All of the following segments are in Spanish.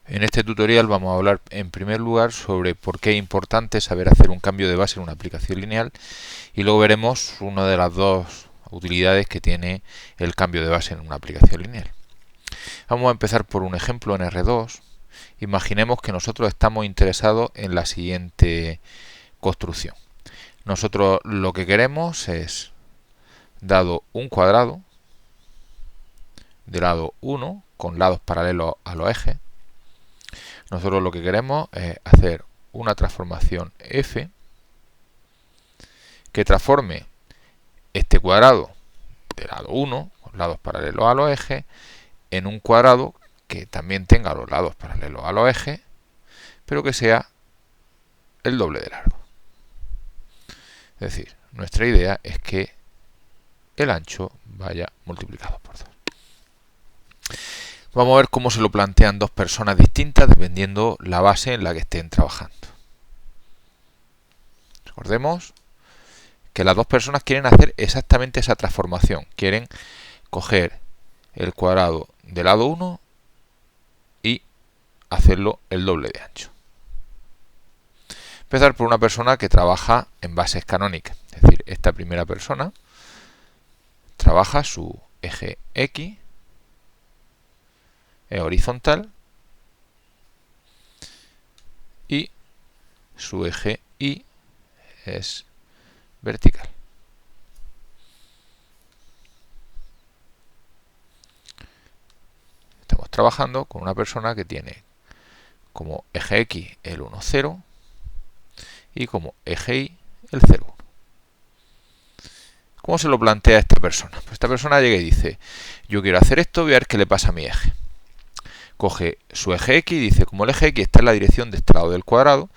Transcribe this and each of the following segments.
En este tutorial vamos a hablar en primer lugar sobre por qué es importante saber hacer un cambio de base en una aplicación lineal y luego veremos una de las dos utilidades que tiene el cambio de base en una aplicación lineal. Vamos a empezar por un ejemplo en R2. Imaginemos que nosotros estamos interesados en la siguiente construcción. Nosotros lo que queremos es, dado un cuadrado de lado 1 con lados paralelos a los ejes, nosotros lo que queremos es hacer una transformación f que transforme este cuadrado de lado 1 con lados paralelos a los ejes en un cuadrado que también tenga los lados paralelos a los ejes, pero que sea el doble de largo. Es decir, nuestra idea es que el ancho vaya multiplicado por 2. Vamos a ver cómo se lo plantean dos personas distintas dependiendo la base en la que estén trabajando. Recordemos que las dos personas quieren hacer exactamente esa transformación. Quieren coger el cuadrado de lado 1 y hacerlo el doble de ancho. Empezar por una persona que trabaja en bases canónicas. Es decir, esta primera persona trabaja su eje X es horizontal y su eje Y es vertical. Estamos trabajando con una persona que tiene como eje X el 1, 0 y como eje Y el 0, 1. ¿Cómo se lo plantea esta persona? Pues esta persona llega y dice, yo quiero hacer esto, voy a ver qué le pasa a mi eje. Coge su eje X y dice, como el eje X está en la dirección de este lado del cuadrado,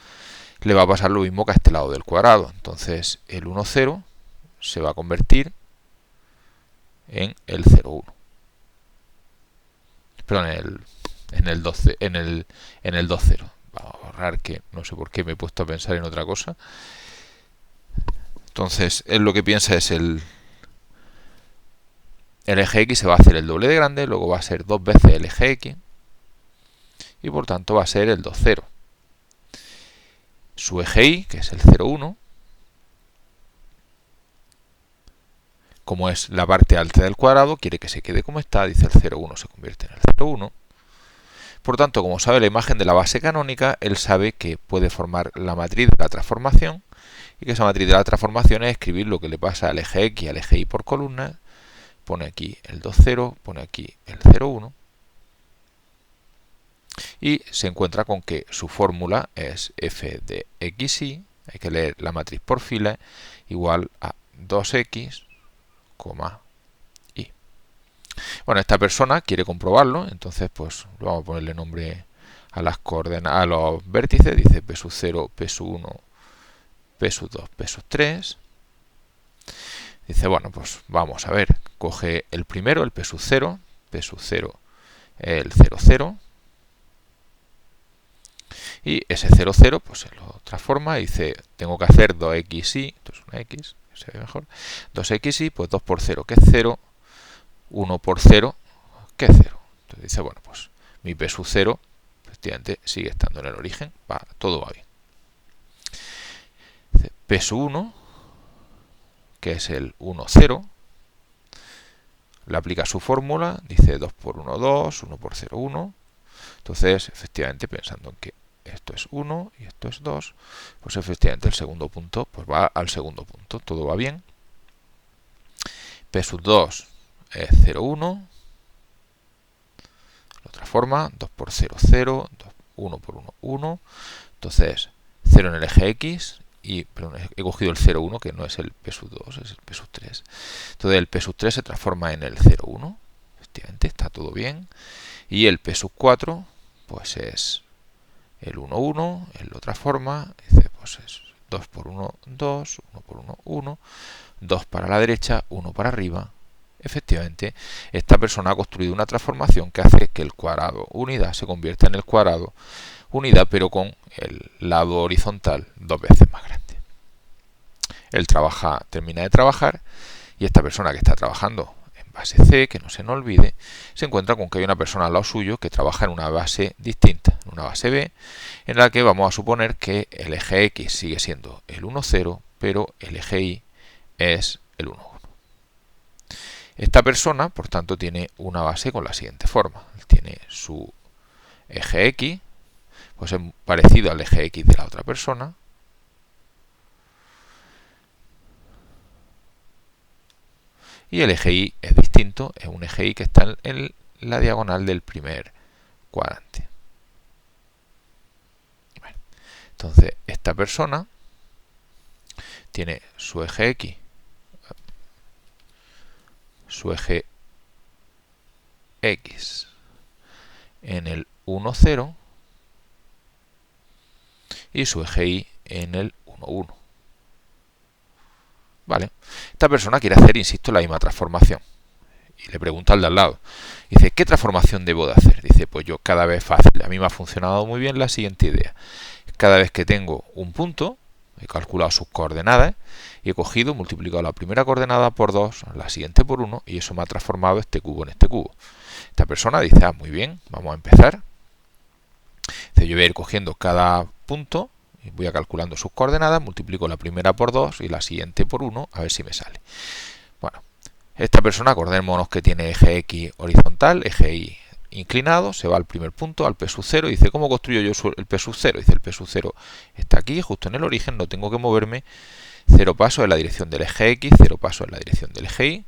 le va a pasar lo mismo que a este lado del cuadrado. Entonces el 1, 0 se va a convertir en el 0, 1. Perdón, en el 2, 0. Vamos a borrar que no sé por qué me he puesto a pensar en otra cosa. Entonces, él lo que piensa es el eje X se va a hacer el doble de grande, luego va a ser 2 veces el eje X y por tanto va a ser el 2, 0. Su eje Y, que es el 0, 1, como es la parte alta del cuadrado, quiere que se quede como está, dice el 0, 1 se convierte en el 0, 1. Por tanto, como sabe la imagen de la base canónica, él sabe que puede formar la matriz de la transformación y que esa matriz de la transformación es escribir lo que le pasa al eje X y al eje Y por columna. Pone aquí el 2, 0, pone aquí el 0, 1 y se encuentra con que su fórmula es f de xy, hay que leer la matriz por fila, igual a 2x, y. Bueno, esta persona quiere comprobarlo, entonces pues vamos a ponerle nombre a las coordenadas, a los vértices, dice p sub 0, p sub 1, p sub 2, p sub 3. Dice, bueno, pues vamos a ver, coge el primero, el p sub 0, el 0, 0, y ese 0, 0 pues se lo transforma y dice, tengo que hacer 2xy, esto es una x, se ve mejor, 2xy, pues 2 por 0, que es 0, 1 por 0, que es 0. Entonces dice, bueno, pues mi p sub 0 efectivamente sigue estando en el origen, todo va bien. Dice, p sub 1, que es el 1, 0, le aplica su fórmula, dice 2 por 1, 2, 1 por 0, 1. Entonces, efectivamente, pensando en que esto es 1 y esto es 2, pues efectivamente el segundo punto pues va al segundo punto, todo va bien. P sub 2 es 0, 1, lo transforma, 2 por 0, 0, 1 por 1, 1, entonces 0 en el eje X, y perdón, he cogido el 0, 1 que no es el P sub 2, es el P sub 3. Entonces el P sub 3 se transforma en el 0, 1, efectivamente está todo bien, y el P sub 4 pues es el 1, 1, él lo transforma, dice pues es 2 por 1, 2, 1 por 1, 1, 2 para la derecha, 1 para arriba. Efectivamente, esta persona ha construido una transformación que hace que el cuadrado unidad se convierta en el cuadrado unidad, pero con el lado horizontal 2 veces más grande. Él termina de trabajar, y esta persona que está trabajando en base C, que no se nos olvide, se encuentra con que hay una persona al lado suyo que trabaja en una base distinta, en una base B, en la que vamos a suponer que el eje X sigue siendo el 1, 0, pero el eje Y es el 1, 1. Esta persona, por tanto, tiene una base con la siguiente forma. Tiene su eje X, pues es parecido al eje X de la otra persona. Y el eje Y es distinto, es un eje Y que está en la diagonal del primer cuadrante. Bueno, entonces, esta persona tiene su eje X, su eje X en el 1, 0 y su eje Y en el 1, 1. ¿Vale? Esta persona quiere hacer, insisto, la misma transformación. Y le pregunta al de al lado. Dice, ¿qué transformación debo de hacer? Dice, pues yo cada vez fácil. A mí me ha funcionado muy bien la siguiente idea. Cada vez que tengo un punto, he calculado sus coordenadas y he cogido, multiplicado la primera coordenada por 2, la siguiente por 1 y eso me ha transformado este cubo en este cubo. Esta persona dice, muy bien, vamos a empezar. Dice, yo voy a ir cogiendo cada punto, voy a calculando sus coordenadas, multiplico la primera por 2 y la siguiente por 1, a ver si me sale. Bueno, esta persona, acordémonos que tiene eje X horizontal, eje Y inclinado, se va al primer punto, al P sub 0, y dice, ¿cómo construyo yo el P sub 0? Dice, el P sub 0 está aquí, justo en el origen, no tengo que moverme 0 pasos en la dirección del eje X, 0 pasos en la dirección del eje Y.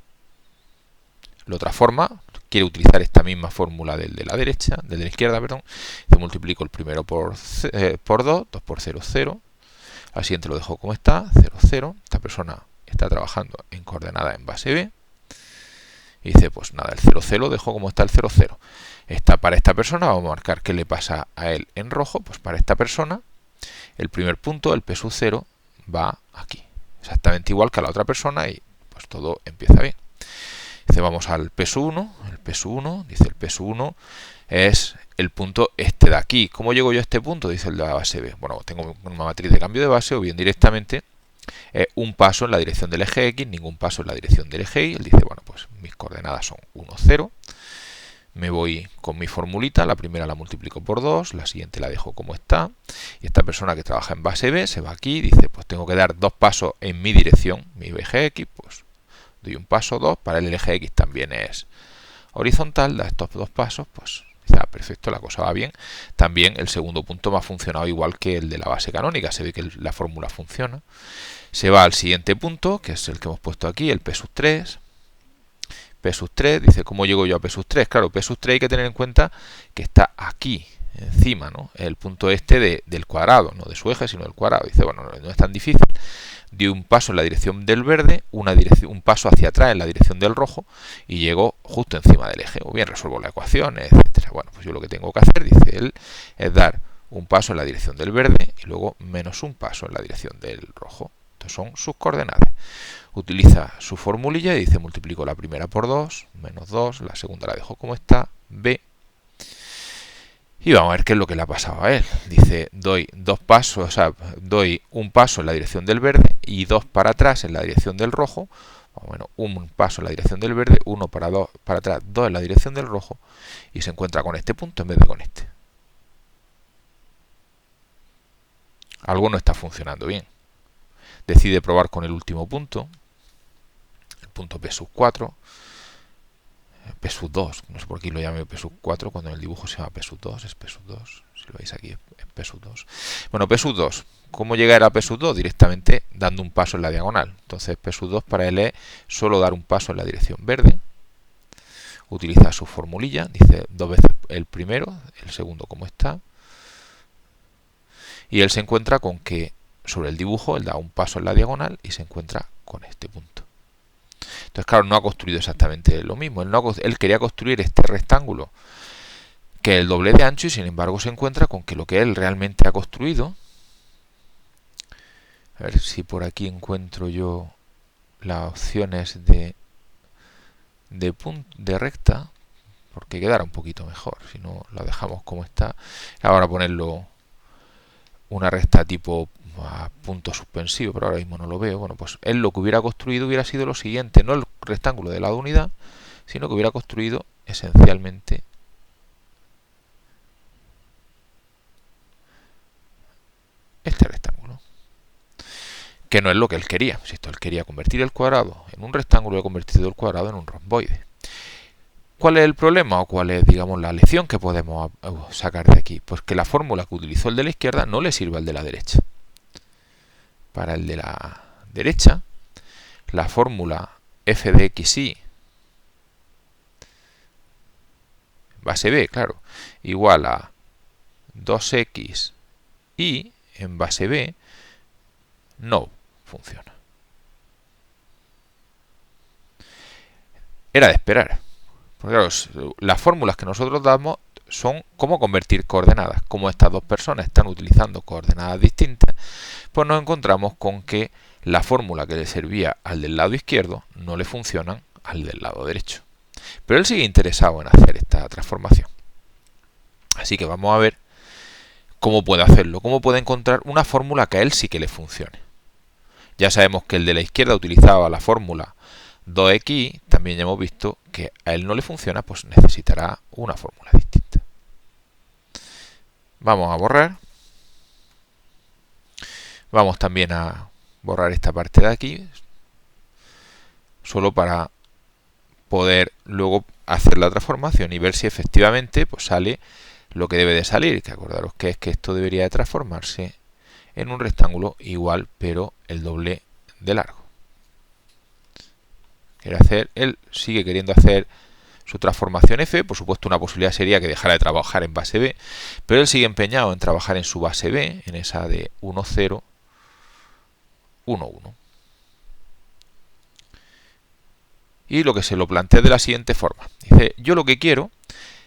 Lo transforma, quiere utilizar esta misma fórmula del de la derecha, del de la izquierda, perdón. Dice, multiplico el primero por 2, 2 por 0, 0. Al siguiente lo dejo como está, 0, 0. Esta persona está trabajando en coordenada en base B. Y dice, pues nada, el 0, 0 dejo como está el 0, 0. Para esta persona, vamos a marcar qué le pasa a él en rojo. Pues para esta persona, el primer punto, el P sub 0, va aquí. Exactamente igual que a la otra persona y pues todo empieza bien. Dice, vamos al P sub 1. El P sub 1, dice, el P sub 1 es el punto este de aquí. ¿Cómo llego yo a este punto? Dice el de la base B. Bueno, tengo una matriz de cambio de base o bien directamente un paso en la dirección del eje X, ningún paso en la dirección del eje Y. Él dice, bueno, pues mis coordenadas son 1, 0. Me voy con mi formulita, la primera la multiplico por 2, la siguiente la dejo como está. Y esta persona que trabaja en base B se va aquí y dice, pues tengo que dar 2 pasos en mi dirección, mi eje X, pues doy un paso, 2, para el eje X también es horizontal, da estos 2 pasos, pues ya perfecto, la cosa va bien. También el segundo punto me ha funcionado igual que el de la base canónica, se ve que la fórmula funciona. Se va al siguiente punto, que es el que hemos puesto aquí, el P sub 3. P sub 3, dice, ¿cómo llego yo a P sub 3? Claro, P sub 3 hay que tener en cuenta que está aquí, encima, ¿no? El punto este del cuadrado, no de su eje, sino del cuadrado. Dice, bueno, no es tan difícil. Di un paso en la dirección del verde, un paso hacia atrás en la dirección del rojo y llego justo encima del eje. O bien resuelvo la ecuación, etcétera. Bueno, pues yo lo que tengo que hacer, dice él, es dar un paso en la dirección del verde y luego menos un paso en la dirección del rojo. Estos son sus coordenadas. Utiliza su formulilla y dice, multiplico la primera por 2, menos 2, la segunda la dejo como está, B. Y vamos a ver qué es lo que le ha pasado a él. Dice, doy 2 pasos, o sea, doy un paso en la dirección del verde y 2 para atrás en la dirección del rojo. Bueno, un paso en la dirección del verde, 1 para atrás, 2 en la dirección del rojo. Y se encuentra con este punto en vez de con este. Algo no está funcionando bien. Decide probar con el último punto, el punto P sub 4. P sub 2, no sé por qué lo llame P sub 4 cuando en el dibujo se llama P sub 2, es P sub 2, si lo veis aquí es P sub 2. Bueno, P sub 2, ¿cómo llegar a P sub 2? Directamente dando un paso en la diagonal. Entonces P sub 2 para él es solo dar un paso en la dirección verde. Utiliza su formulilla, dice 2 veces el primero, el segundo como está. Y él se encuentra con que sobre el dibujo él da un paso en la diagonal y se encuentra con este punto. Entonces, claro, no ha construido exactamente lo mismo. Él quería construir este rectángulo que es el doble de ancho y sin embargo se encuentra con que lo que él realmente ha construido, a ver si por aquí encuentro yo las opciones de recta, porque quedará un poquito mejor, si no la dejamos como está. Ahora ponerlo una recta tipo a punto suspensivo, pero ahora mismo no lo veo. Bueno, pues él lo que hubiera construido hubiera sido lo siguiente, no el rectángulo de lado unidad, sino que hubiera construido esencialmente este rectángulo, que no es lo que él quería. Si esto él quería convertir el cuadrado en un rectángulo, he convertido el cuadrado en un romboide. ¿Cuál es el problema o cuál es, digamos, la lección que podemos sacar de aquí? Pues que la fórmula que utilizó el de la izquierda no le sirve al de la derecha. Para el de la derecha, la fórmula f de xy base b, claro, igual a 2x y en base b no funciona. Era de esperar. Porque claro, las fórmulas que nosotros damos son cómo convertir coordenadas. Como estas dos personas están utilizando coordenadas distintas, pues nos encontramos con que la fórmula que le servía al del lado izquierdo no le funciona al del lado derecho. Pero él sigue interesado en hacer esta transformación. Así que vamos a ver cómo puede hacerlo, cómo puede encontrar una fórmula que a él sí que le funcione. Ya sabemos que el de la izquierda utilizaba la fórmula 2x, también ya hemos visto que a él no le funciona, pues necesitará una fórmula distinta. Vamos a borrar. Vamos también a borrar esta parte de aquí, solo para poder luego hacer la transformación y ver si efectivamente pues sale lo que debe de salir, que acordaros que es que esto debería de transformarse en un rectángulo igual pero el doble de largo. Él sigue queriendo hacer su transformación f, por supuesto una posibilidad sería que dejara de trabajar en base b, pero él sigue empeñado en trabajar en su base b, en esa de 1, 0, 1, 1. Y lo que se lo plantea de la siguiente forma. Dice, yo lo que quiero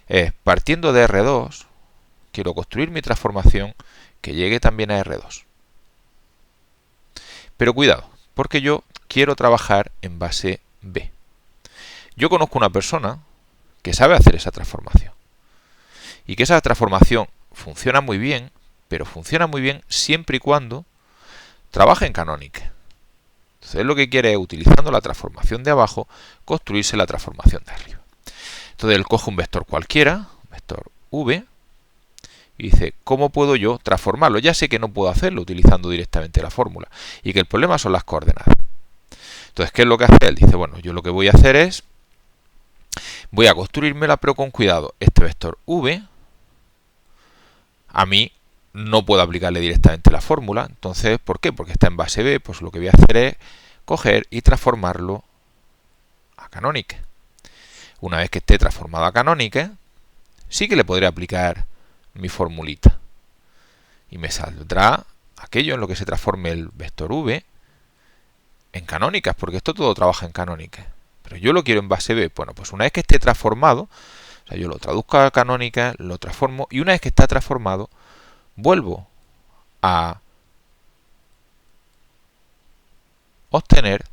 es, partiendo de R2, quiero construir mi transformación que llegue también a R2. Pero cuidado, porque yo quiero trabajar en base B. Yo conozco una persona que sabe hacer esa transformación. Y que esa transformación funciona muy bien, pero funciona muy bien siempre y cuando trabaje en canónica. Entonces él lo que quiere es, utilizando la transformación de abajo, construirse la transformación de arriba. Entonces él coge un vector cualquiera, un vector v, y dice, ¿cómo puedo yo transformarlo? Ya sé que no puedo hacerlo utilizando directamente la fórmula, y que el problema son las coordenadas. Entonces, ¿qué es lo que hace él? Dice, bueno, yo lo que voy a hacer es, voy a construírmela, pero con cuidado. Este vector v, a mí no puedo aplicarle directamente la fórmula. Entonces, ¿por qué? Porque está en base b, pues lo que voy a hacer es coger y transformarlo a canónica. Una vez que esté transformado a canónica, sí que le podré aplicar mi formulita. Y me saldrá aquello en lo que se transforme el vector v en canónicas, porque esto todo trabaja en canónicas. Pero yo lo quiero en base b. Bueno, pues una vez que esté transformado, o sea, yo lo traduzco a canónica, lo transformo, y una vez que está transformado, vuelvo a obtener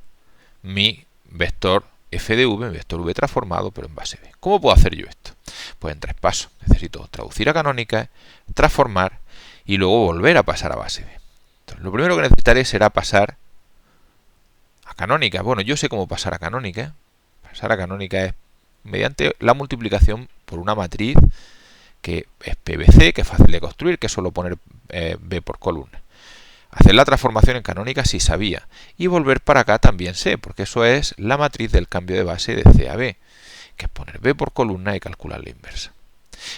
mi vector f de v, mi vector v transformado, pero en base b. ¿Cómo puedo hacer yo esto? Pues en 3 pasos. Necesito traducir a canónica, transformar y luego volver a pasar a base b. Entonces, lo primero que necesitaré será pasar a canónica. Bueno, yo sé cómo pasar a canónica. Pasar a canónica es mediante la multiplicación por una matriz que es PVC, que es fácil de construir, que es solo poner B por columna. Hacer la transformación en canónica sí sabía. Y volver para acá también sé, porque eso es la matriz del cambio de base de C a B, que es poner B por columna y calcular la inversa.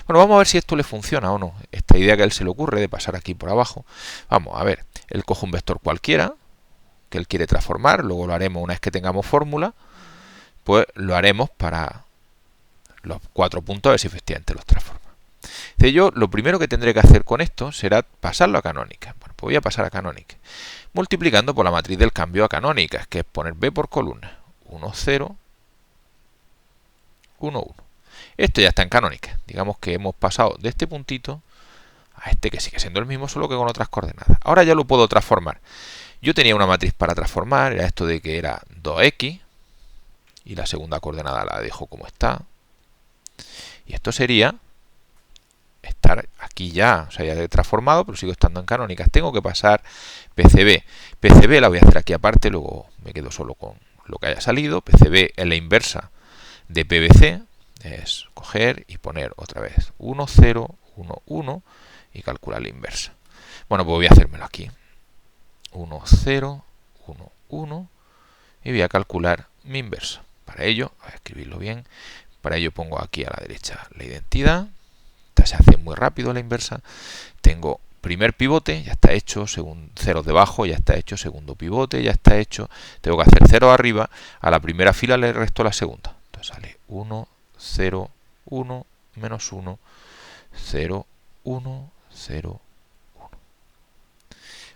Bueno, vamos a ver si esto le funciona o no. Esta idea que a él se le ocurre de pasar aquí por abajo. Vamos a ver, él coge un vector cualquiera, que él quiere transformar, luego lo haremos una vez que tengamos fórmula, pues lo haremos para los 4 puntos a ver si efectivamente los transforma. Dice, yo lo primero que tendré que hacer con esto será pasarlo a canónica. Bueno, pues voy a pasar a canónica, multiplicando por la matriz del cambio a canónicas, que es poner B por columna. 1, 0, 1, 1. Esto ya está en canónica. Digamos que hemos pasado de este puntito a este que sigue siendo el mismo, solo que con otras coordenadas. Ahora ya lo puedo transformar. Yo tenía una matriz para transformar, era esto de que era 2x, y la segunda coordenada la dejo como está. Y esto sería estar aquí ya, o sea, ya he transformado, pero sigo estando en canónicas. Tengo que pasar PCB. PCB la voy a hacer aquí aparte, luego me quedo solo con lo que haya salido. PCB es la inversa de PVC es coger y poner otra vez 1, 0, 1, 1 y calcular la inversa. Bueno, pues voy a hacérmelo aquí. 1, 0, 1, 1 y voy a calcular mi inversa. Para ello, voy a escribirlo bien, para ello pongo aquí a la derecha la identidad. Esta se hace muy rápido la inversa. Tengo primer pivote, ya está hecho, ceros debajo, ya está hecho, segundo pivote, ya está hecho. Tengo que hacer ceros arriba, a la primera fila le resto la segunda. Entonces sale 1, 0, 1, menos 1, 0, 1, 0, 1.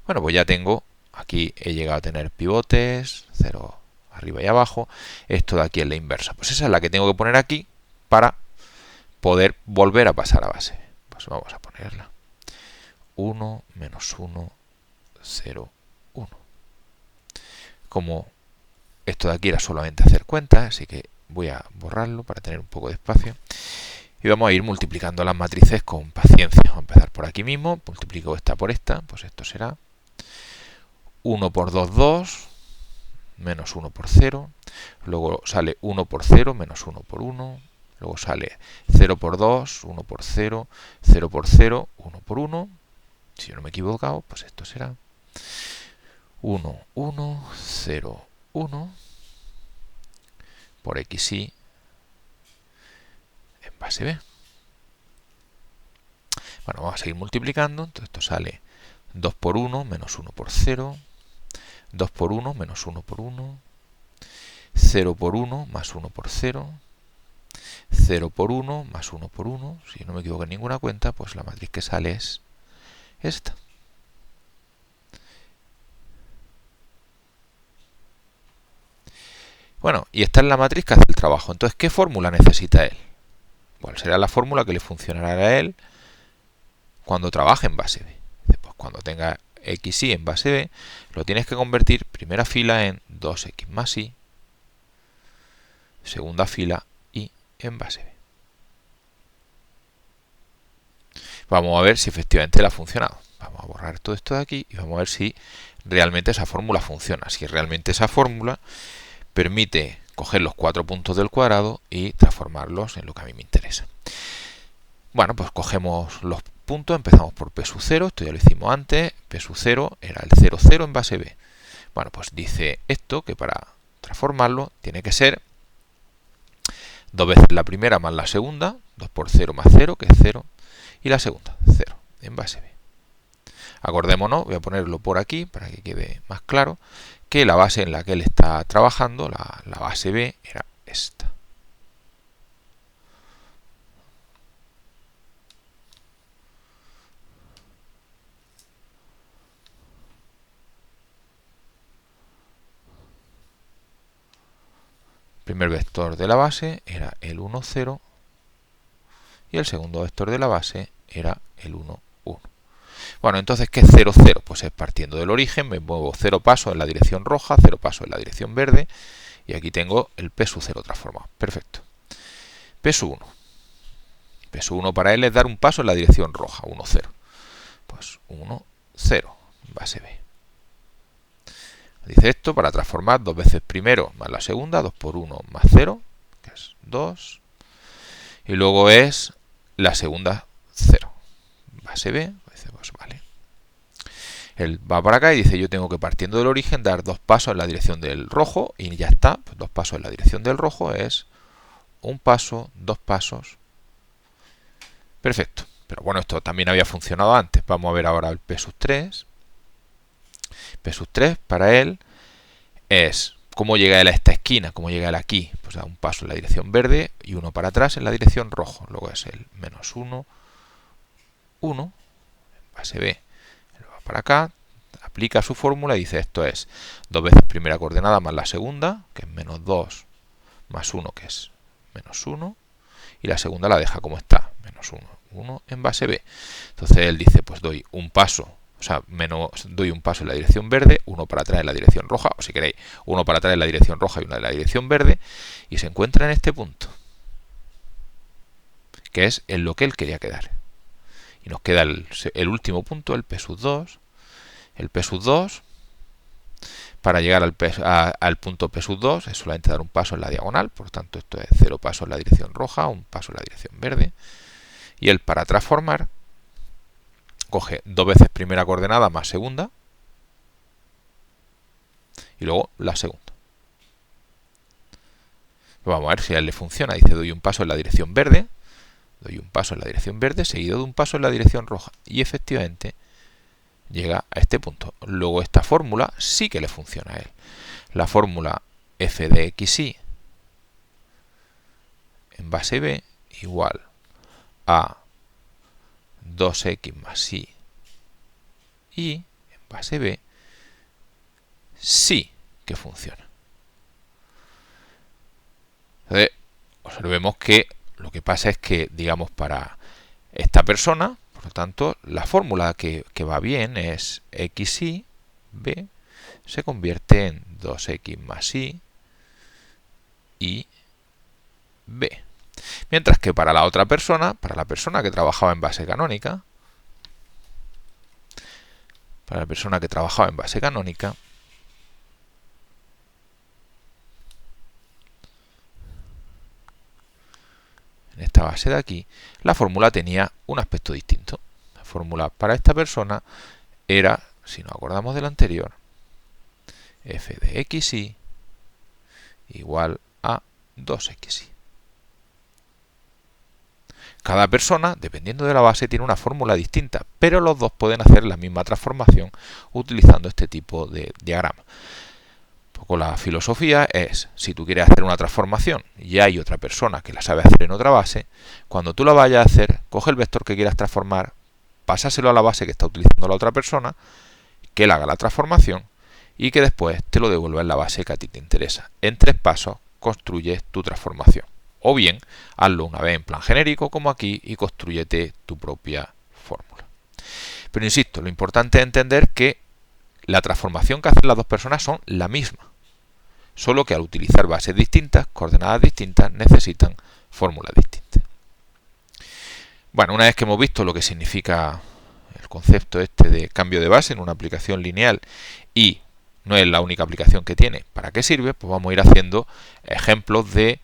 Bueno, pues ya tengo, aquí he llegado a tener pivotes, 0 arriba y abajo. Esto de aquí es la inversa. Pues esa es la que tengo que poner aquí para poder volver a pasar a base. Pues vamos a ponerla. 1, menos 1, 0, 1. Como esto de aquí era solamente hacer cuentas, así que voy a borrarlo para tener un poco de espacio. Y vamos a ir multiplicando las matrices con paciencia. Vamos a empezar por aquí mismo. Multiplico esta por esta. Pues esto será 1 por 2, 2. Menos 1 por 0. Luego sale 1 por 0, menos 1 por 1. Luego sale 0 por 2, 1 por 0, 0 por 0, 1 por 1. Si yo no me he equivocado, pues esto será 1, 1, 0, 1 por xy en base b. Bueno, vamos a seguir multiplicando. Entonces esto sale 2 por 1, menos 1 por 0. 2 por 1, menos 1 por 1. 0 por 1, más 1 por 0. 0 por 1, más 1 por 1. Si no me equivoco en ninguna cuenta, pues la matriz que sale es esta. Bueno, y esta es la matriz que hace el trabajo. Entonces, ¿qué fórmula necesita él? ¿Cuál será la fórmula que le funcionará a él cuando trabaje en base B? Pues cuando tenga xy en base B, lo tienes que convertir primera fila en 2x más y, segunda fila y en base B. Vamos a ver si efectivamente le ha funcionado. Vamos a borrar todo esto de aquí y vamos a ver si realmente esa fórmula funciona. Si realmente esa fórmula permite coger los 4 puntos del cuadrado y transformarlos en lo que a mí me interesa. Bueno, pues cogemos los puntos, empezamos por P sub 0, esto ya lo hicimos antes, P sub 0 era el 0, 0 en base B. Bueno, pues dice esto que para transformarlo tiene que ser 2 veces la primera más la segunda, 2 por 0 más 0, que es 0, y la segunda, 0, en base B. Acordémonos, voy a ponerlo por aquí para que quede más claro, que la base en la que él está trabajando, la base B, era esta. El primer vector de la base era el 1, 0 y el segundo vector de la base era el 1, 1. Bueno, entonces, ¿qué es 0, 0? Pues es partiendo del origen, me muevo 0 pasos en la dirección roja, 0 pasos en la dirección verde, y aquí tengo el P sub 0 transformado. Perfecto. P sub 1. P sub 1 para él es dar un paso en la dirección roja, 1, 0. Pues 1, 0, base B. Dice esto para transformar 2 veces primero más la segunda, 2 por 1 más 0, que es 2. Y luego es la segunda 0, base B. Pues vale. Él va para acá y dice, yo tengo que partiendo del origen dar 2 pasos en la dirección del rojo y ya está. Pues 2 pasos en la dirección del rojo es un paso, 2 pasos. Perfecto. Pero bueno, esto también había funcionado antes. Vamos a ver ahora el P sub 3. P sub 3 para él es cómo llega él a esta esquina, cómo llega él aquí. Pues da un paso en la dirección verde y uno para atrás en la dirección rojo. Luego es el menos 1, 1, base B. Él va para acá, aplica su fórmula y dice esto es 2 veces primera coordenada más la segunda, que es menos 2, más 1, que es menos 1. Y la segunda la deja como está, menos 1, 1 en base B. Entonces él dice, pues doy un paso, o sea, doy un paso en la dirección verde, uno para atrás en la dirección roja, o si queréis, uno para atrás en la dirección roja y uno en la dirección verde, y se encuentra en este punto, que es en lo que él quería quedar. Y nos queda el último punto, el P sub 2. El P sub 2, Para llegar al punto P sub 2 es solamente dar un paso en la diagonal, por lo tanto esto es 0 pasos en la dirección roja, un paso en la dirección verde. Y él, para transformar, coge 2 veces primera coordenada más segunda y luego la segunda. Vamos a ver si a él le funciona. Dice, doy un paso en la dirección verde, seguido de un paso en la dirección roja. Y efectivamente llega a este punto. Luego esta fórmula sí que le funciona a él. La fórmula f de xy en base b igual a 2x más y en base b sí que funciona. Entonces, observemos que lo que pasa es que, digamos, para esta persona, por lo tanto, la fórmula que va bien es xy, b, se convierte en 2x más y b. Mientras que para la otra persona, para la persona que trabajaba en base canónica, en esta base de aquí, la fórmula tenía un aspecto distinto. La fórmula para esta persona era, si nos acordamos de la anterior, f de xy igual a 2xy. Cada persona, dependiendo de la base, tiene una fórmula distinta, pero los dos pueden hacer la misma transformación utilizando este tipo de diagrama. Un poco la filosofía es, si tú quieres hacer una transformación y hay otra persona que la sabe hacer en otra base, cuando tú la vayas a hacer, coge el vector que quieras transformar, pásaselo a la base que está utilizando la otra persona, que él haga la transformación y que después te lo devuelva en la base que a ti te interesa. En 3 pasos construyes tu transformación. O bien, hazlo una vez en plan genérico, como aquí, y constrúyete tu propia fórmula. Pero insisto, lo importante es entender que la transformación que hacen las dos personas son la misma. Solo que al utilizar bases distintas, coordenadas distintas, necesitan fórmulas distintas. Bueno, una vez que hemos visto lo que significa el concepto este de cambio de base en una aplicación lineal y no es la única aplicación que tiene, ¿para qué sirve? Pues vamos a ir haciendo ejemplos de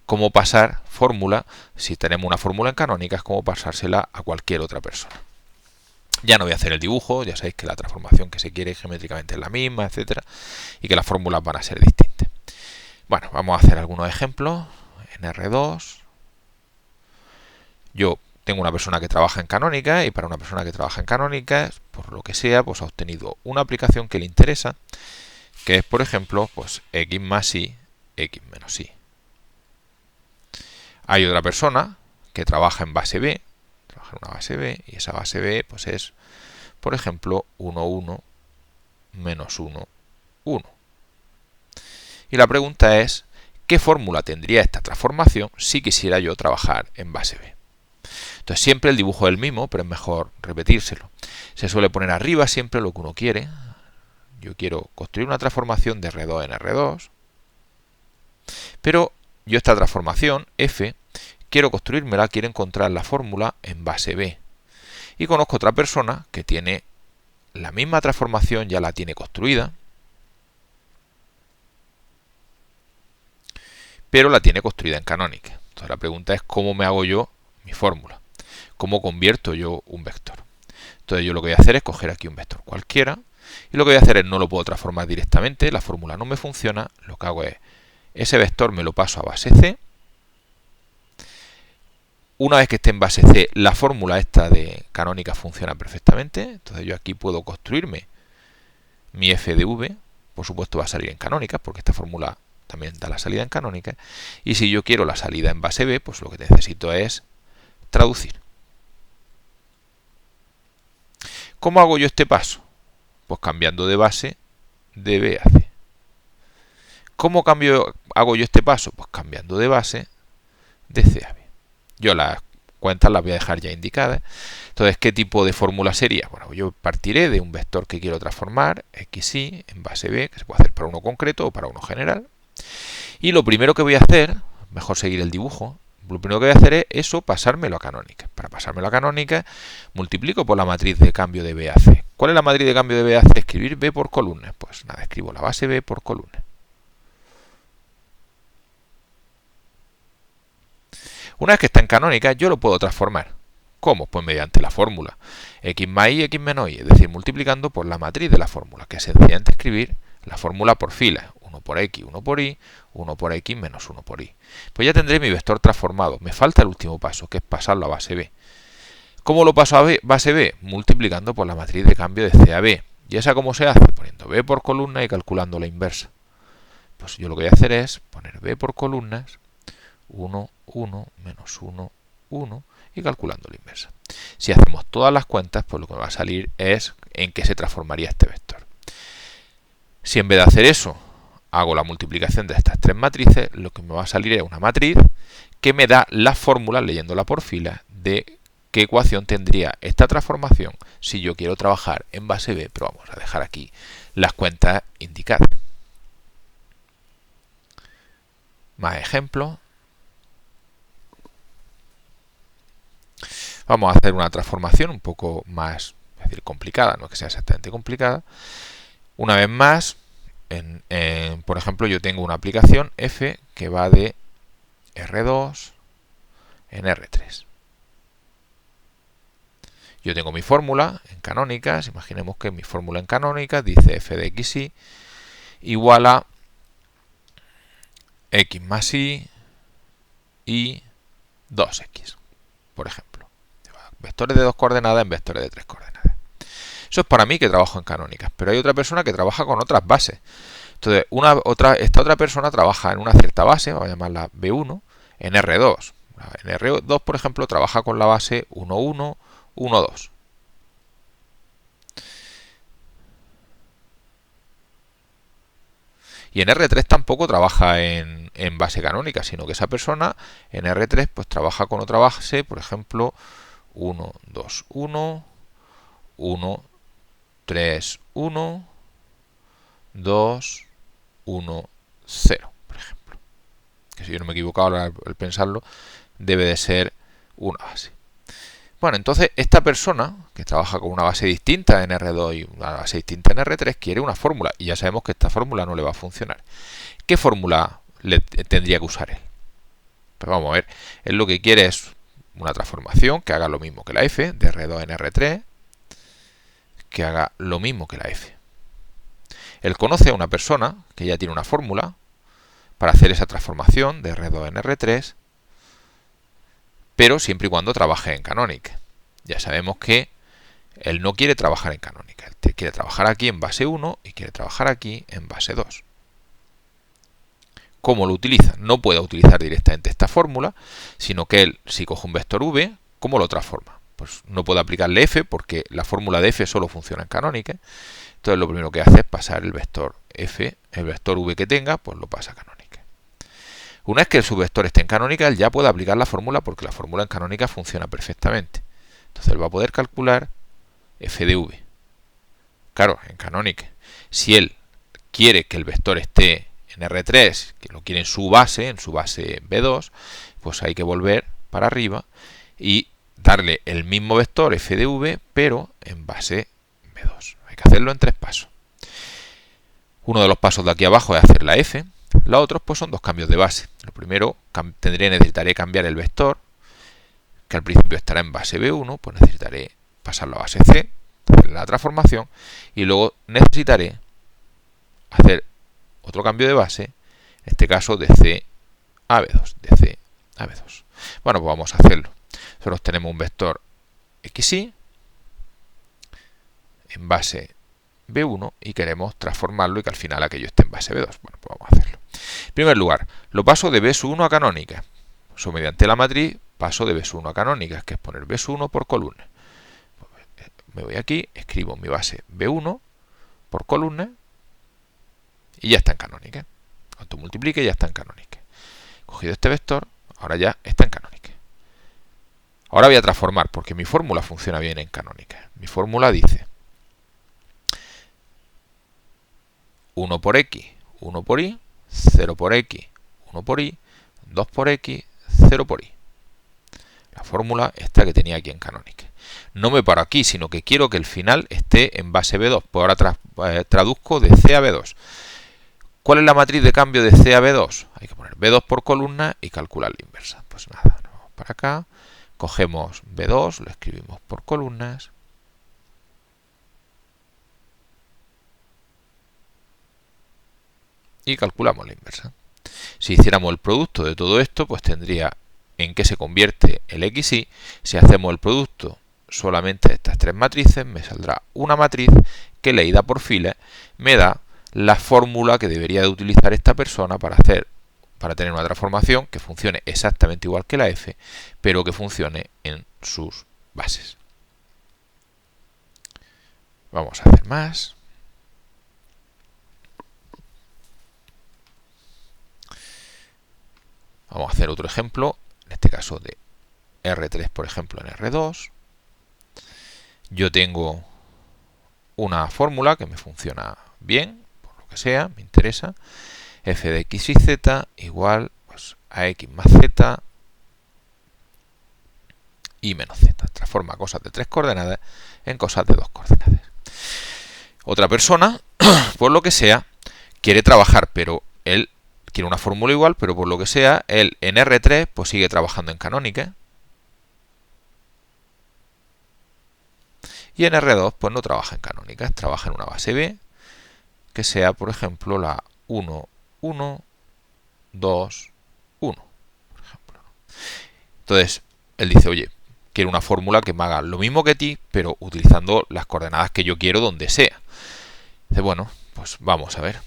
cómo pasar fórmula, si tenemos una fórmula en canónica, es como pasársela a cualquier otra persona. Ya no voy a hacer el dibujo, ya sabéis que la transformación que se quiere geométricamente es la misma, etcétera, y que las fórmulas van a ser distintas. Bueno, vamos a hacer algunos ejemplos en R2. Yo tengo una persona que trabaja en canónica y para una persona que trabaja en canónica, por lo que sea, pues ha obtenido una aplicación que le interesa, que es, por ejemplo, pues x más y, x menos y. Hay otra persona que trabaja en base B, una base B, y esa base B pues es, por ejemplo, 1, 1, menos 1, 1. Y la pregunta es, ¿qué fórmula tendría esta transformación si quisiera yo trabajar en base B? Entonces siempre el dibujo es el mismo, pero es mejor repetírselo. Se suele poner arriba siempre lo que uno quiere. Yo quiero construir una transformación de R2 en R2, pero yo esta transformación, f, quiero construírmela, quiero encontrar la fórmula en base B. Y conozco otra persona que tiene la misma transformación, ya la tiene construida, pero la tiene construida en canónica. Entonces la pregunta es cómo me hago yo mi fórmula, cómo convierto yo un vector. Entonces yo lo que voy a hacer es coger aquí un vector cualquiera, y lo que voy a hacer es no lo puedo transformar directamente, la fórmula no me funciona, lo que hago es ese vector me lo paso a base C. Una vez que esté en base C, la fórmula esta de canónica funciona perfectamente. Entonces yo aquí puedo construirme mi f de v. Por supuesto va a salir en canónica, porque esta fórmula también da la salida en canónica. Y si yo quiero la salida en base B, pues lo que necesito es traducir. ¿Cómo hago yo este paso? Pues cambiando de base de B a C. ¿Cómo hago yo este paso? Pues cambiando de base de C a B. Yo las cuentas las voy a dejar ya indicadas. Entonces, ¿qué tipo de fórmula sería? Bueno, yo partiré de un vector que quiero transformar, xy, en base b, que se puede hacer para uno concreto o para uno general. Y lo primero que voy a hacer, mejor seguir el dibujo, lo primero que voy a hacer es eso, pasármelo a canónica. Para pasármelo a canónica, multiplico por la matriz de cambio de b a c, ¿Cuál es la matriz de cambio de B? Hace escribir B por columnas. Pues nada, escribo la base B por columnas. Una vez que está en canónica, yo lo puedo transformar. ¿Cómo? Pues mediante la fórmula x más y, x menos y, es decir, multiplicando por la matriz de la fórmula, que es sencillamente escribir la fórmula por filas, 1 por x, 1 por y, 1 por x menos 1 por y. Pues ya tendré mi vector transformado. Me falta el último paso, que es pasarlo a base B. ¿Cómo lo paso a base B? Multiplicando por la matriz de cambio de C a B. ¿Y esa cómo se hace? Poniendo B por columna y calculando la inversa. Pues yo lo que voy a hacer es poner B por columnas, 1, 1, menos 1, 1, y calculando la inversa. Si hacemos todas las cuentas, pues lo que me va a salir es en qué se transformaría este vector. Si en vez de hacer eso, hago la multiplicación de estas tres matrices, lo que me va a salir es una matriz que me da la fórmula, leyéndola por filas, de qué ecuación tendría esta transformación si yo quiero trabajar en base B, pero vamos a dejar aquí las cuentas indicadas. Más ejemplos. Vamos a hacer una transformación un poco más, es decir, complicada, no es que sea exactamente complicada. Una vez más, por ejemplo, yo tengo una aplicación f que va de R2 en R3. Yo tengo mi fórmula en canónicas, imaginemos que mi fórmula en canónicas dice f de xy igual a x más y 2x, por ejemplo. Vectores de 2 coordenadas en vectores de 3 coordenadas. Eso es para mí que trabajo en canónicas, pero hay otra persona que trabaja con otras bases. Entonces, esta otra persona trabaja en una cierta base, vamos a llamarla B1, en R2. En R2, por ejemplo, trabaja con la base 1, 1, 1, 2. Y en R3 tampoco trabaja en base canónica, sino que esa persona en R3 pues trabaja con otra base, por ejemplo, 1, 2, 1, 1, 3, 1, 2, 1, 0, por ejemplo. Que si yo no me he equivocado al pensarlo, debe de ser una base. Bueno, entonces esta persona que trabaja con una base distinta en R2 y una base distinta en R3 quiere una fórmula y ya sabemos que esta fórmula no le va a funcionar. ¿Qué fórmula le tendría que usar él? Pues vamos a ver, él lo que quiere es una transformación que haga lo mismo que la f, de R2 en R3, que haga lo mismo que la f. Él conoce a una persona que ya tiene una fórmula para hacer esa transformación de R2 en R3, pero siempre y cuando trabaje en canónica. Ya sabemos que él no quiere trabajar en canónica, él quiere trabajar aquí en base 1 y quiere trabajar aquí en base 2. ¿Cómo lo utiliza? No puede utilizar directamente esta fórmula, sino que él, si coge un vector v, ¿cómo lo transforma? Pues no puede aplicarle f porque la fórmula de f solo funciona en canónica. Entonces lo primero que hace es pasar el vector f, el vector v que tenga, pues lo pasa a canónica. Una vez que el subvector esté en canónica, él ya puede aplicar la fórmula porque la fórmula en canónica funciona perfectamente. Entonces él va a poder calcular f de v. Claro, en canónica. Si él quiere que el vector esté en R3, que lo quiere en su base B2, pues hay que volver para arriba y darle el mismo vector f de v, pero en base B2. Hay que hacerlo en 3 pasos. Uno de los pasos de aquí abajo es hacer la f. Los otros pues son 2 cambios de base. Lo primero, necesitaré cambiar el vector, que al principio estará en base B1, pues necesitaré pasarlo a base C, hacer la transformación, y luego necesitaré hacer otro cambio de base, en este caso de C a B2, de C a B2. Bueno, pues vamos a hacerlo. Nosotros tenemos un vector xy en base B1 y queremos transformarlo y que al final aquello esté en base B2. Bueno, pues vamos a hacerlo. En primer lugar, lo paso de B1 a canónica. Eso mediante la matriz paso de B1 a canónica, que es poner B1 por columna. Me voy aquí, escribo mi base B1 por columna y ya está en canónica. Cuando multiplique ya está en canónica. He cogido este vector, ahora ya está en canónica. Ahora voy a transformar porque mi fórmula funciona bien en canónica. Mi fórmula dice 1 por x, 1 por y, 0 por x, 1 por y, 2 por x, 0 por y. la fórmula esta que tenía aquí en Canonical. No me paro aquí, sino que quiero que el final esté en base B2. Pues ahora traduzco de C a B2. ¿Cuál es la matriz de cambio de C a B2? Hay que poner B2 por columna y calcular la inversa. Pues nada, nos vamos para acá, cogemos B2, lo escribimos por columnas. Y calculamos la inversa. Si hiciéramos el producto de todo esto, pues tendría en qué se convierte el XY. Si hacemos el producto solamente de estas tres matrices, me saldrá una matriz que, leída por filas, me da la fórmula que debería de utilizar esta persona para tener una transformación que funcione exactamente igual que la F, pero que funcione en sus bases. Vamos a hacer más. Vamos a hacer otro ejemplo, en este caso de R3, por ejemplo, en R2. Yo tengo una fórmula que me funciona bien, por lo que sea, me interesa. F de x y z igual pues, a x más z y menos z. Transforma cosas de 3 coordenadas en cosas de 2 coordenadas. Otra persona, por lo que sea, quiere trabajar, pero él quiere una fórmula igual, pero por lo que sea, él en R3 pues sigue trabajando en Canonical. Y en R2 pues no trabaja en Canonical, trabaja en una base B, que sea, por ejemplo, la 1, 1, 2, 1, por ejemplo. Entonces, él dice, oye, quiero una fórmula que me haga lo mismo que ti, pero utilizando las coordenadas que yo quiero donde sea. Dice, bueno, pues vamos a ver.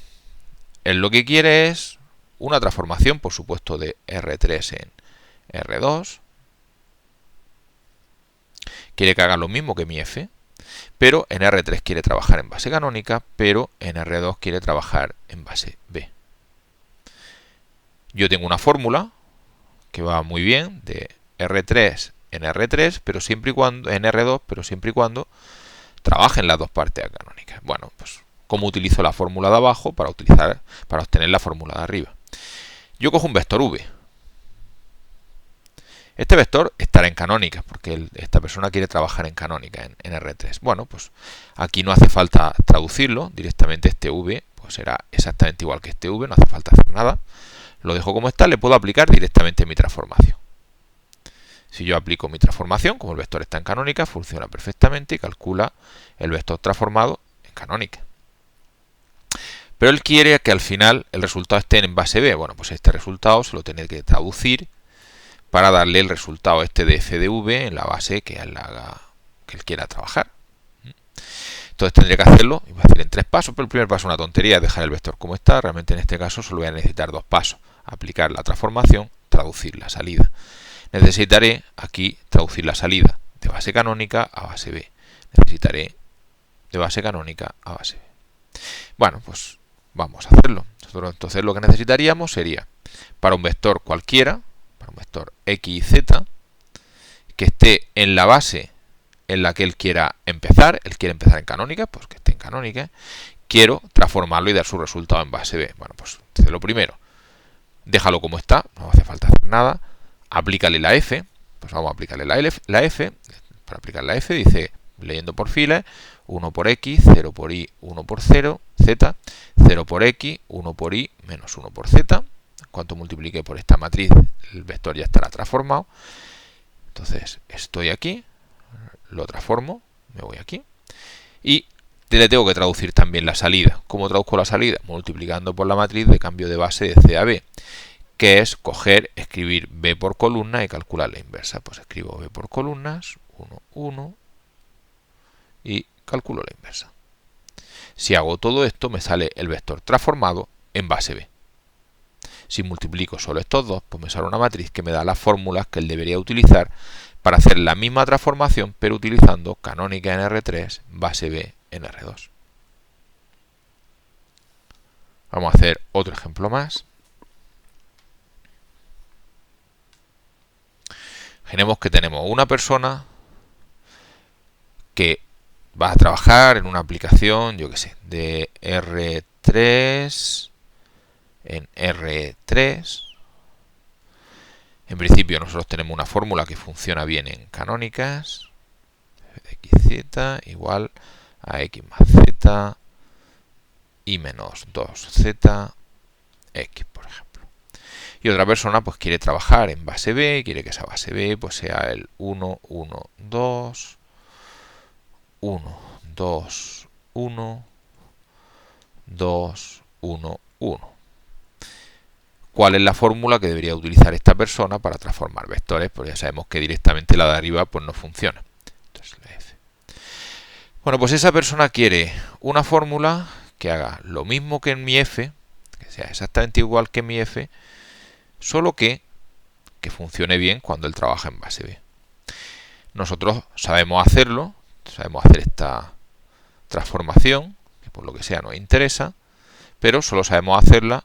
Él lo que quiere es una transformación, por supuesto, de R3 en R2. Quiere que haga lo mismo que mi F, pero en R3 quiere trabajar en base canónica, pero en R2 quiere trabajar en base B. Yo tengo una fórmula que va muy bien de R3 en R3, pero siempre y cuando en R2, pero siempre y cuando trabaje en las dos partes canónicas. Bueno, pues ¿cómo utilizo la fórmula de abajo para obtener la fórmula de arriba? Yo cojo un vector V. Este vector estará en canónica, porque esta persona quiere trabajar en canónica, en R3. Bueno, pues aquí no hace falta traducirlo, directamente este V pues será exactamente igual que este V, no hace falta hacer nada. Lo dejo como está, le puedo aplicar directamente mi transformación. Si yo aplico mi transformación, como el vector está en canónica, funciona perfectamente y calcula el vector transformado en canónica. Pero él quiere que al final el resultado esté en base B. Bueno, pues este resultado se lo tiene que traducir para darle el resultado este de f de v en la base que él quiera trabajar. Entonces tendría que hacerlo, iba a decir en 3 pasos, pero el primer paso es una tontería, dejar el vector como está. Realmente en este caso solo voy a necesitar 2 pasos. Aplicar la transformación, traducir la salida. Necesitaré aquí traducir la salida de base canónica a base B. Necesitaré de base canónica a base B. Bueno, pues vamos a hacerlo. Nosotros entonces lo que necesitaríamos sería, para un vector cualquiera, para un vector x y z, que esté en la base en la que él quiera empezar. Él quiere empezar en canónica, pues que esté en canónica. Quiero transformarlo y dar su resultado en base B. Bueno, pues entonces lo primero, déjalo como está, no hace falta hacer nada. Aplícale la f, pues vamos a aplicarle la f. Para aplicar la f dice, leyendo por filas, 1 por x, 0 por y, 1 por 0, z, 0 por x, 1 por y, menos 1 por z. En cuanto multiplique por esta matriz, el vector ya estará transformado. Entonces, estoy aquí, lo transformo, me voy aquí, y le tengo que traducir también la salida. ¿Cómo traduzco la salida? Multiplicando por la matriz de cambio de base de C a B, que es coger, escribir B por columna y calcular la inversa. Pues escribo B por columnas, 1, 1, y calculo la inversa. Si hago todo esto, me sale el vector transformado en base B. Si multiplico solo estos dos, pues me sale una matriz que me da las fórmulas que él debería utilizar para hacer la misma transformación, pero utilizando canónica en R3, base B en R2. Vamos a hacer otro ejemplo más. Imaginemos que tenemos una persona que va a trabajar en una aplicación, yo que sé, de R3 en R3, En principio nosotros tenemos una fórmula que funciona bien en canónicas, f de xz igual a x más z y menos 2z x, por ejemplo. Y otra persona pues quiere trabajar en base B, quiere que esa base B pues sea el 1, 1, 2, 1, 2, 1, 2, 1, 1. ¿Cuál es la fórmula que debería utilizar esta persona para transformar vectores? Pues ya sabemos que directamente la de arriba pues no funciona. Entonces, la F. Bueno, pues esa persona quiere una fórmula que haga lo mismo que en mi F, que sea exactamente igual que en mi F, solo que funcione bien cuando él trabaja en base B. Nosotros sabemos hacerlo, sabemos hacer esta transformación, que por lo que sea nos interesa, pero solo sabemos hacerla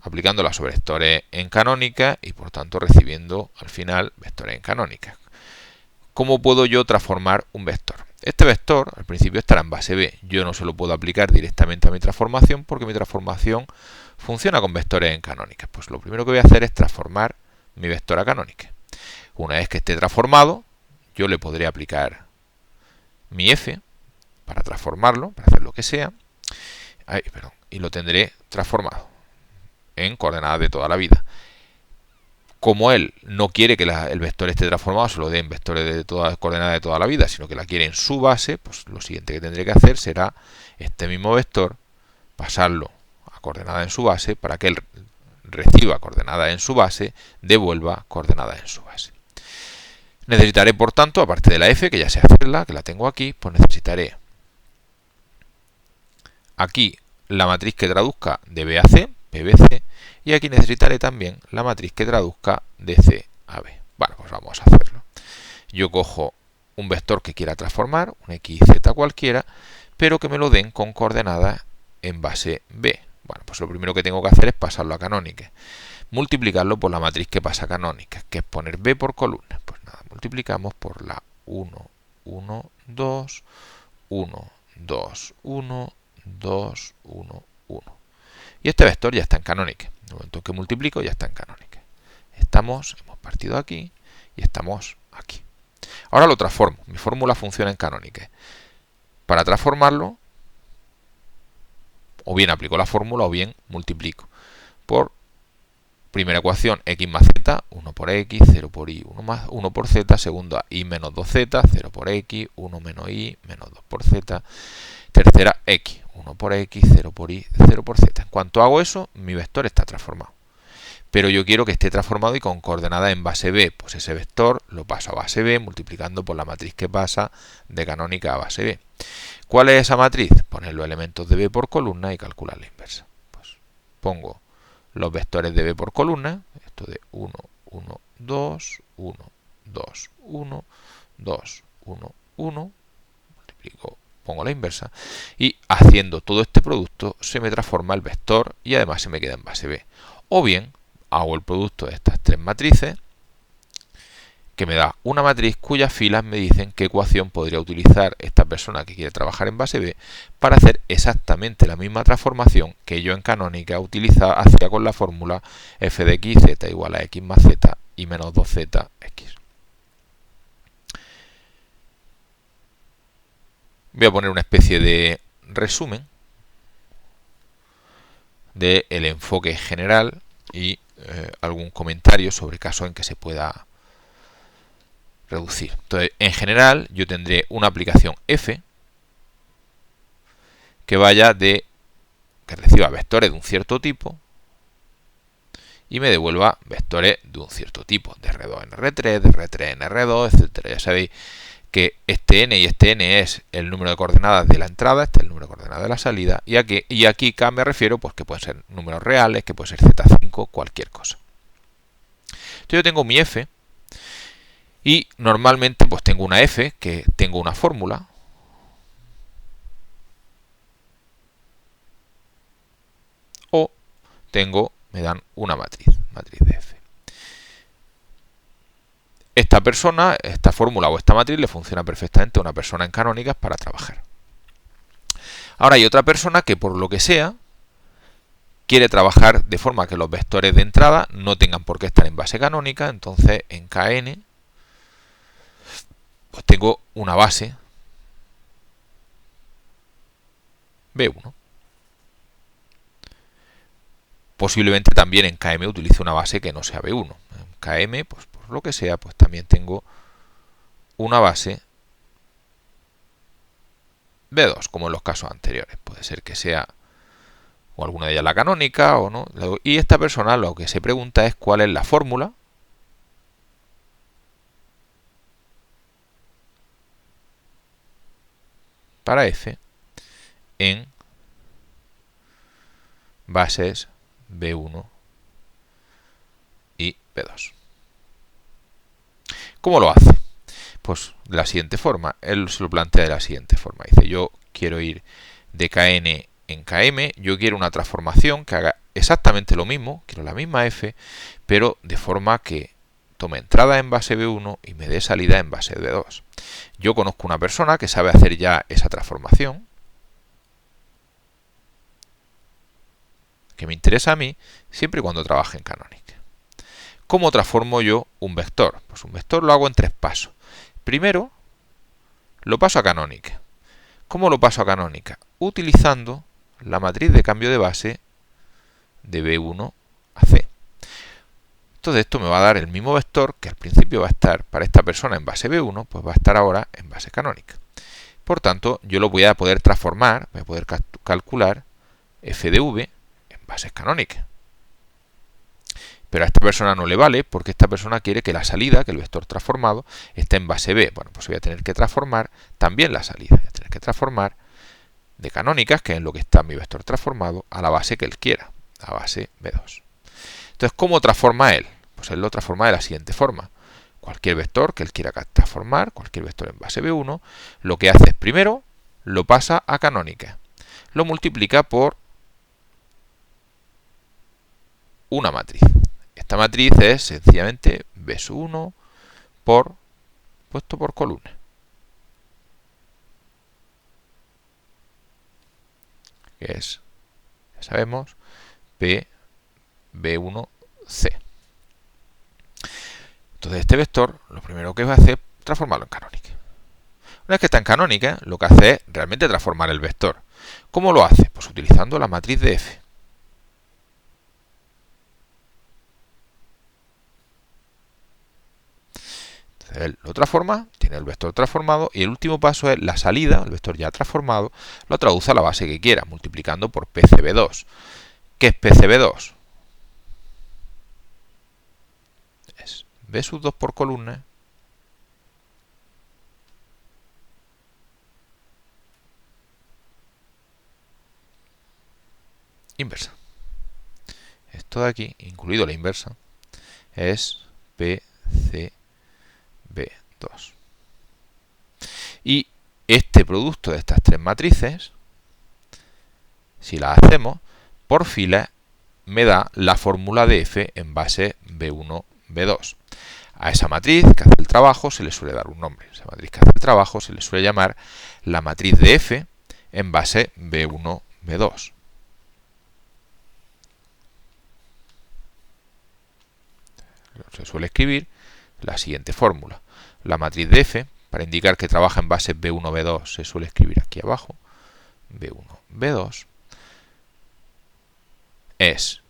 aplicándola sobre vectores en canónica y por tanto recibiendo al final vectores en canónica. ¿Cómo puedo yo transformar un vector? Este vector al principio estará en base B. Yo no se lo puedo aplicar directamente a mi transformación porque mi transformación funciona con vectores en canónica. Pues lo primero que voy a hacer es transformar mi vector a canónica. Una vez que esté transformado, yo le podré aplicar mi f para transformarlo, para hacer lo que sea, y lo tendré transformado en coordenadas de toda la vida. Como él no quiere que el vector esté transformado, se lo dé en vectores de coordenadas de toda la vida, sino que la quiere en su base, pues lo siguiente que tendré que hacer será este mismo vector, pasarlo a coordenadas en su base, para que él reciba coordenadas en su base, devuelva coordenadas en su base. Necesitaré, por tanto, aparte de la f, que ya sé hacerla, que la tengo aquí, pues necesitaré aquí la matriz que traduzca de B a C, PBC, y aquí necesitaré también la matriz que traduzca de C a B. Bueno, pues vamos a hacerlo. Yo cojo un vector que quiera transformar, un x y z cualquiera, pero que me lo den con coordenadas en base B. Bueno, pues lo primero que tengo que hacer es pasarlo a canónica. Multiplicarlo por la matriz que pasa a canónica, que es poner B por columna. Pues nada, multiplicamos por la 1, 1, 2, 1, 2, 1, 2, 1, 1. Y este vector ya está en canónica. En el momento que multiplico ya está en canónica. Hemos partido aquí y estamos aquí. Ahora lo transformo. Mi fórmula funciona en canónica. Para transformarlo, o bien aplico la fórmula o bien multiplico por primera ecuación x más z, 1 por x, 0 por y, 1 por z, segunda y menos 2z, 0 por x, 1 menos y, menos 2 por z, tercera x, 1 por x, 0 por y, 0 por z. En cuanto hago eso, mi vector está transformado. Pero yo quiero que esté transformado y con coordenadas en base B. Pues ese vector lo paso a base B multiplicando por la matriz que pasa de canónica a base B. ¿Cuál es esa matriz? Poner los elementos de B por columna y calcular la inversa. Pues pongo los vectores de B por columna, esto de 1, 1, 2, 1, 2, 1, 2, 1, 1, multiplico, pongo la inversa, y haciendo todo este producto se me transforma el vector y además se me queda en base B. O bien hago el producto de estas tres matrices, que me da una matriz cuyas filas me dicen qué ecuación podría utilizar esta persona que quiere trabajar en base B para hacer exactamente la misma transformación que yo en canónica hacía con la fórmula f de x y z igual a x más z y menos 2z x. Voy a poner una especie de resumen del enfoque general y algún comentario sobre casos en que se pueda reducir. Entonces, en general, yo tendré una aplicación f que reciba vectores de un cierto tipo y me devuelva vectores de un cierto tipo, de R2 en R3, de R3 en R2, etcétera. Ya sabéis que este n y este n es el número de coordenadas de la entrada, este es el número de coordenadas de la salida, y aquí k me refiero pues que pueden ser números reales, que puede ser z5, cualquier cosa. Entonces yo tengo mi f, y normalmente pues tengo una f, que tengo una fórmula, o me dan una matriz de f. Esta persona, esta fórmula o esta matriz le funciona perfectamente a una persona en canónicas para trabajar. Ahora hay otra persona que por lo que sea quiere trabajar de forma que los vectores de entrada no tengan por qué estar en base canónica. Entonces en Kn pues tengo una base B1. Posiblemente también en Km utilice una base que no sea B1. En Km, pues por lo que sea, pues también tengo una base B2, como en los casos anteriores. Puede ser que sea o alguna de ellas la canónica o no. Y esta persona lo que se pregunta es cuál es la fórmula para f en bases B1 y B2. ¿Cómo lo hace? Pues de la siguiente forma. Él se lo plantea de la siguiente forma. Dice, yo quiero ir de Kn en Km, yo quiero una transformación que haga exactamente lo mismo, quiero la misma f, pero de forma que tome entrada en base B1 y me dé salida en base B2. Yo conozco una persona que sabe hacer ya esa transformación, que me interesa a mí, siempre y cuando trabaje en canónica. ¿Cómo transformo yo un vector? Pues un vector lo hago en 3 pasos. Primero, lo paso a canónica. ¿Cómo lo paso a canónica? Utilizando la matriz de cambio de base de B1 a C. Entonces esto me va a dar el mismo vector que al principio va a estar para esta persona en base B1, pues va a estar ahora en base canónica. Por tanto, yo lo voy a poder transformar, voy a poder calcular f de v en bases canónicas. Pero a esta persona no le vale porque esta persona quiere que la salida, que el vector transformado, esté en base B. Bueno, pues voy a tener que transformar también la salida. Voy a tener que transformar de canónicas, que es en lo que está mi vector transformado, a la base que él quiera, a base B2. Entonces, ¿cómo transforma él? Pues él lo transforma de la siguiente forma. Cualquier vector que él quiera transformar, cualquier vector en base B1, lo que hace es primero lo pasa a canónica. Lo multiplica por una matriz. Esta matriz es sencillamente B1 puesto por columna. Que es, ya sabemos, B1C. Entonces este vector lo primero que va a hacer es transformarlo en canónica. Una vez que está en canónica, lo que hace es realmente transformar el vector. ¿Cómo lo hace? Pues utilizando la matriz de f. Entonces él lo transforma, tiene el vector transformado y el último paso es la salida, el vector ya transformado, lo traduce a la base que quiera, multiplicando por PCB2. ¿Qué es PCB2? Es B sub 2 por columna inversa. Esto de aquí, incluido la inversa, es PCB2. Y este producto de estas 3 matrices, si las hacemos por filas, me da la fórmula de f en base B1, B2. A esa matriz que hace el trabajo se le suele dar un nombre. Esa matriz que hace el trabajo se le suele llamar la matriz de f en base B1, B2. Se suele escribir la siguiente fórmula. La matriz de f, para indicar que trabaja en base B1, B2, se suele escribir aquí abajo. B1, B2 es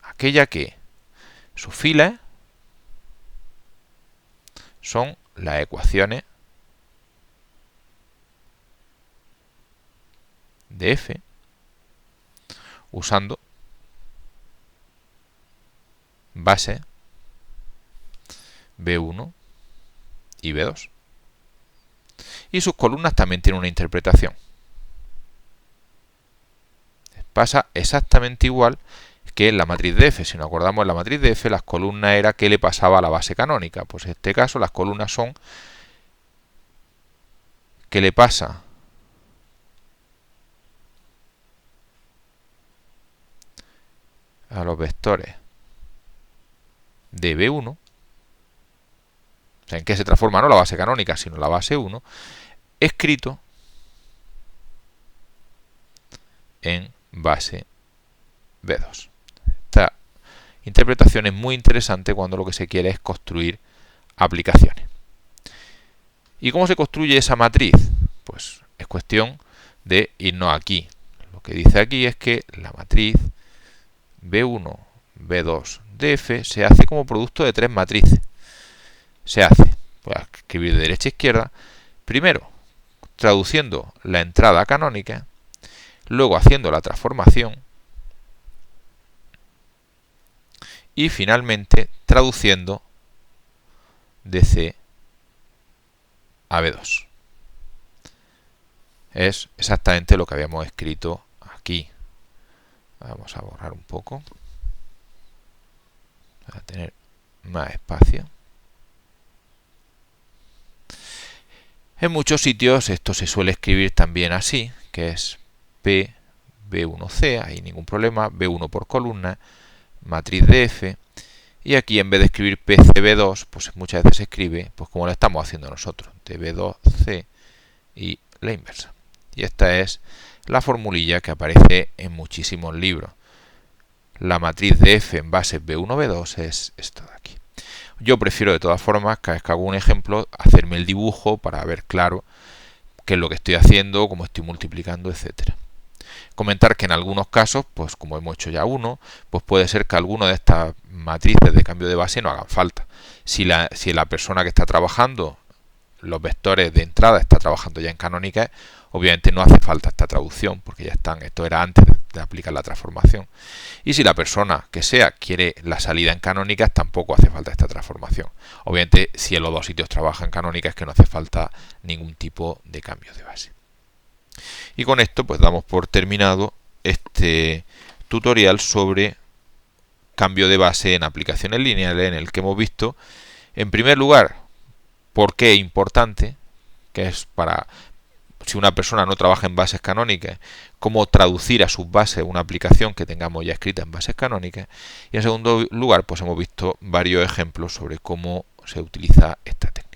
aquella que sus filas son las ecuaciones de f usando base B1 y B2. Y sus columnas también tienen una interpretación. Pasa exactamente igual que en la matriz de f. Si nos acordamos, en la matriz de f las columnas era qué le pasaba a la base canónica. Pues en este caso las columnas son qué le pasa a los vectores de B1, o sea, en qué se transforma no la base canónica, sino la base 1, escrito en base B2. Esta interpretación es muy interesante cuando lo que se quiere es construir aplicaciones. ¿Y cómo se construye esa matriz? Pues es cuestión de irnos aquí. Lo que dice aquí es que la matriz B1, B2, DF se hace como producto de tres matrices. Se hace, voy a escribir de derecha a izquierda, primero traduciendo la entrada canónica, luego haciendo la transformación y finalmente traduciendo de C a B2. Es exactamente lo que habíamos escrito aquí. Vamos a borrar un poco para tener más espacio. En muchos sitios esto se suele escribir también así, que es P, B1C, hay ningún problema, B1 por columna, matriz DF, y aquí en vez de escribir PCB2, pues muchas veces se escribe pues como lo estamos haciendo nosotros, de B2C y la inversa. Y esta es la formulilla que aparece en muchísimos libros. La matriz de F en base B1, B2 es esto de aquí. Yo prefiero de todas formas, cada vez que hago un ejemplo, hacerme el dibujo para ver claro qué es lo que estoy haciendo, cómo estoy multiplicando, etcétera. Comentar que en algunos casos, pues como hemos hecho ya uno, pues puede ser que alguna de estas matrices de cambio de base no hagan falta. Si la persona que está trabajando los vectores de entrada está trabajando ya en canónica, obviamente no hace falta esta traducción porque ya están, esto era antes de aplicar la transformación. Y si la persona que sea quiere la salida en canónicas, tampoco hace falta esta transformación. Obviamente si en los dos sitios trabaja en canónicas es que no hace falta ningún tipo de cambio de base. Y con esto pues damos por terminado este tutorial sobre cambio de base en aplicaciones lineales, en el que hemos visto, en primer lugar, por qué es importante, que es para, si una persona no trabaja en bases canónicas, cómo traducir a sus bases una aplicación que tengamos ya escrita en bases canónicas. Y en segundo lugar, pues hemos visto varios ejemplos sobre cómo se utiliza esta técnica.